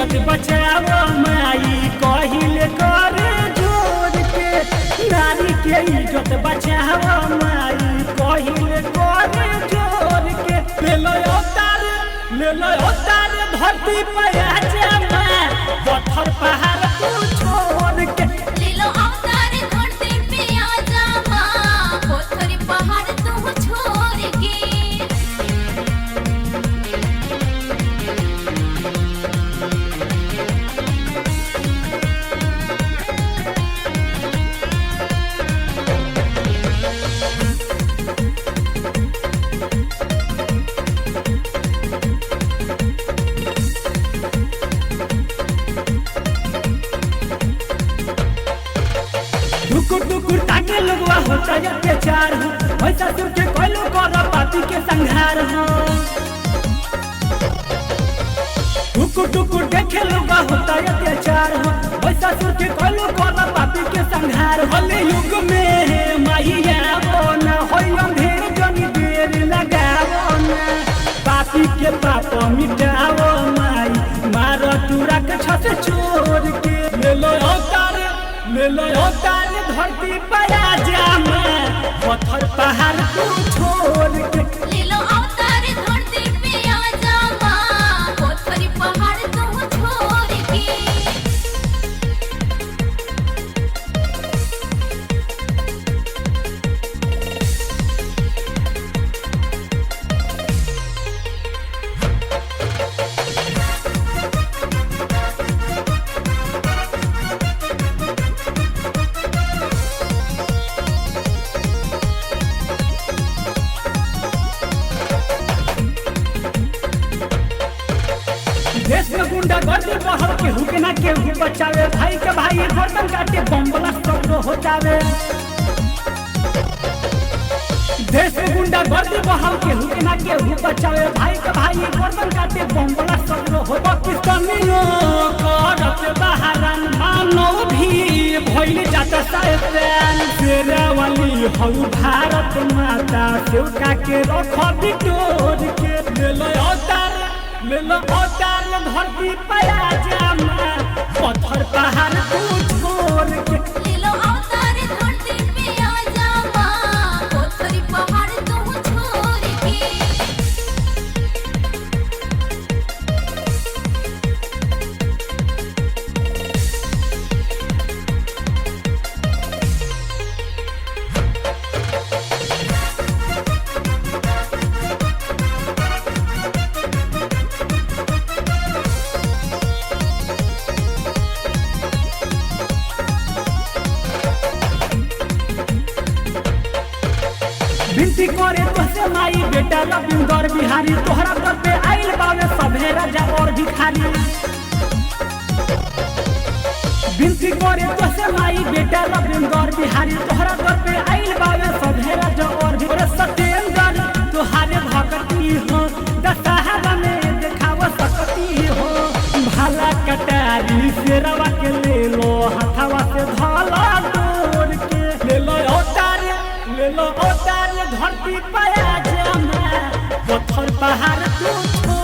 इज्जत बचाओ माई कहिले करे जोर के नारी के इज्जत बचाओ माई कहिले करे जोर के ले लो अवतार धरती पे आजा मां पत्थर पहाड़ तू छोड़ के ले लो अवतार धरती पे आजा मां पत्थर पहाड़ तू छोड़ के टुकुर ताके लगवा होता है अत्याचार हो वैसा सुर के कोयलो कर पापी के संहार हो टुकुर देखे लगवा होता है अत्याचार हो वैसा सुर के कोयलो कर पापी के संहार हो युग में माहिया वो न होई अंधेर जनी देर लगाओ न पापी के पाप मिटाओ माई मारो तुरा के छत छोड़ के ले लो अवतार धरती पर आजा मां पत्थर पहाड़ तू छोड़ के ले लो अवतार धरती पे आजा मां पत्थर पहाड़ तू छोड़ के देश में गुंडा गर्दी बहल केहू के ना केहू बचावे भाई के भाई गर्दन काटे बम ब्लास्ट सब हो जावे देश में गुंडा गर्दी बहल केहू के ना केहू बचावे भाई के भाई गर्दन काटे बम ब्लास्ट सब हो पाकिस्तानियों करत बहारन मानो भी भइल जाता सायन तेरा वाली हौ भारत माता सेवका के रख बिटोर के ले लो अवतार धरती पे आजा मां पत्थर पहाड़ तू छोड़ के ले लो अवतार धरती पे आजा मां पत्थर पहाड़ तू छोड़ के विनती करे तोसे माई बेटा रविंदर बिहारी तोहरा दर पे आइल बावे सभे राजा और भिखारी विनती करे तोसे माई बेटा रविंदर बिहारी तोहरा दर पे आइल बावे सभे राजा और भिखारी सत्येंद्र तोहारे भक्ति हो दशहरा में देखाव सकती हो भाला कटारी शेरवा के ले लो हथवा से धाला तोड़ के ले लो अवतार धरती पे आजा मां पत्थर पहाड़ तू छोड़